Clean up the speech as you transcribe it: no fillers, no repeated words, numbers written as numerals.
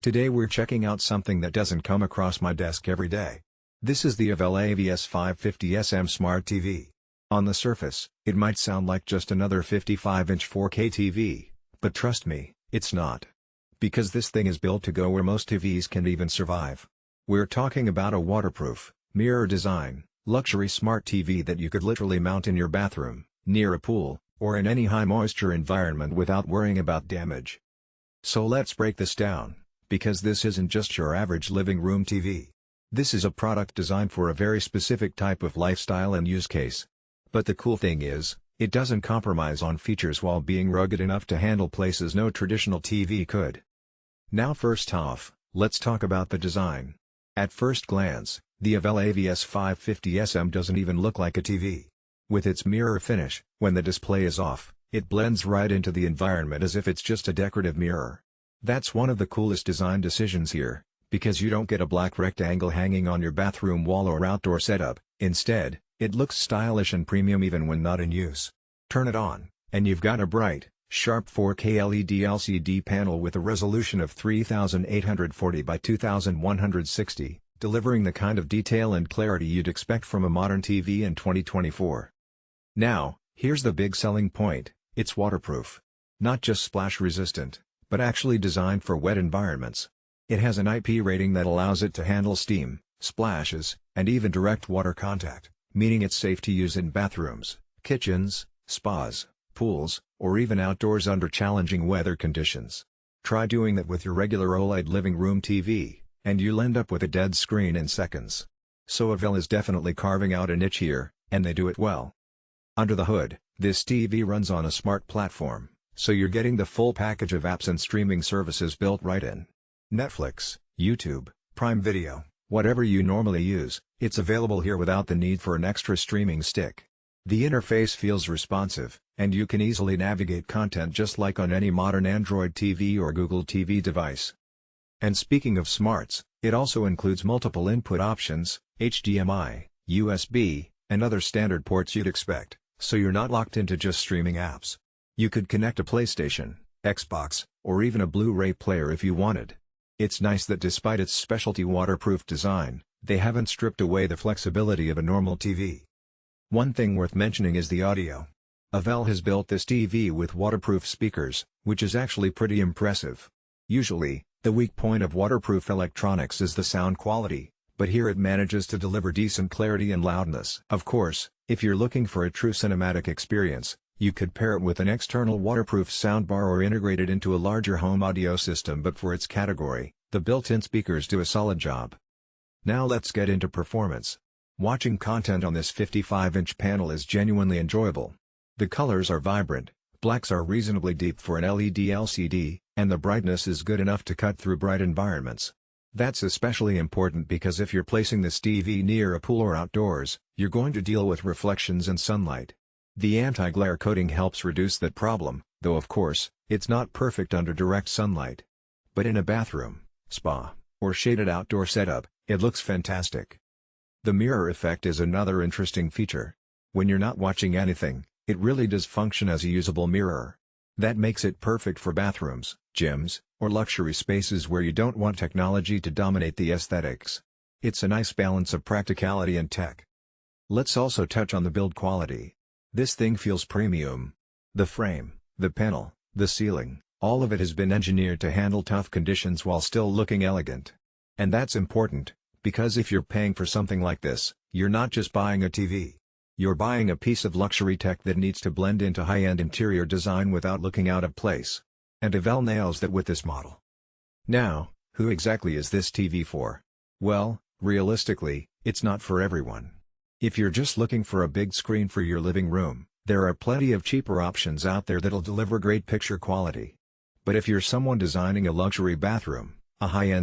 Today we're checking out something that doesn't come across my desk every day. This is the AVEL AVS550SM Smart TV. On the surface, it might sound like just another 55-inch 4K TV, but trust me, it's not. Because this thing is built to go where most TVs can't even survive. We're talking about a waterproof, mirror design, luxury smart TV that you could literally mount in your bathroom, near a pool, or in any high moisture environment without worrying about damage. So let's break this down, because this isn't just your average living room TV. This is a product designed for a very specific type of lifestyle and use case. But the cool thing is, it doesn't compromise on features while being rugged enough to handle places no traditional TV could. Now first off, let's talk about the design. At first glance, the AVEL AVS550SM doesn't even look like a TV. With its mirror finish, when the display is off, it blends right into the environment as if it's just a decorative mirror. That's one of the coolest design decisions here, because you don't get a black rectangle hanging on your bathroom wall or outdoor setup. Instead, it looks stylish and premium even when not in use. Turn it on, and you've got a bright, sharp 4K LED LCD panel with a resolution of 3840 by 2160, delivering the kind of detail and clarity you'd expect from a modern TV in 2024. Now, here's the big selling point: it's waterproof. Not just splash resistant, but actually designed for wet environments. It has an IP rating that allows it to handle steam, splashes, and even direct water contact, meaning it's safe to use in bathrooms, kitchens, spas, pools, or even outdoors under challenging weather conditions. Try doing that with your regular OLED living room TV, and you'll end up with a dead screen in seconds. So AVEL is definitely carving out a niche here, and they do it well. Under the hood, this TV runs on a smart platform, so you're getting the full package of apps and streaming services built right in. Netflix, YouTube, Prime Video, whatever you normally use, it's available here without the need for an extra streaming stick. The interface feels responsive, and you can easily navigate content just like on any modern Android TV or Google TV device. And speaking of smarts, it also includes multiple input options, HDMI, USB, and other standard ports you'd expect, so you're not locked into just streaming apps. You could connect a PlayStation, Xbox, or even a Blu-ray player if you wanted. It's nice that despite its specialty waterproof design, they haven't stripped away the flexibility of a normal TV. One thing worth mentioning is the audio. AVEL has built this TV with waterproof speakers, which is actually pretty impressive. Usually, the weak point of waterproof electronics is the sound quality, but here it manages to deliver decent clarity and loudness. Of course, if you're looking for a true cinematic experience, you could pair it with an external waterproof soundbar or integrate it into a larger home audio system, but for its category, the built-in speakers do a solid job. Now let's get into performance. Watching content on this 55-inch panel is genuinely enjoyable. The colors are vibrant, blacks are reasonably deep for an LED LCD, and the brightness is good enough to cut through bright environments. That's especially important because if you're placing this TV near a pool or outdoors, you're going to deal with reflections and sunlight. The anti-glare coating helps reduce that problem, though of course, it's not perfect under direct sunlight. But in a bathroom, spa, or shaded outdoor setup, it looks fantastic. The mirror effect is another interesting feature. When you're not watching anything, it really does function as a usable mirror. That makes it perfect for bathrooms, gyms, or luxury spaces where you don't want technology to dominate the aesthetics. It's a nice balance of practicality and tech. Let's also touch on the build quality. This thing feels premium. The frame, the panel, the ceiling, all of it has been engineered to handle tough conditions while still looking elegant. And that's important, because if you're paying for something like this, you're not just buying a TV. You're buying a piece of luxury tech that needs to blend into high-end interior design without looking out of place. And AVEL nails that with this model. Now, who exactly is this TV for? Well, realistically, it's not for everyone. If you're just looking for a big screen for your living room, there are plenty of cheaper options out there that'll deliver great picture quality. But if you're someone designing a luxury bathroom, a high-end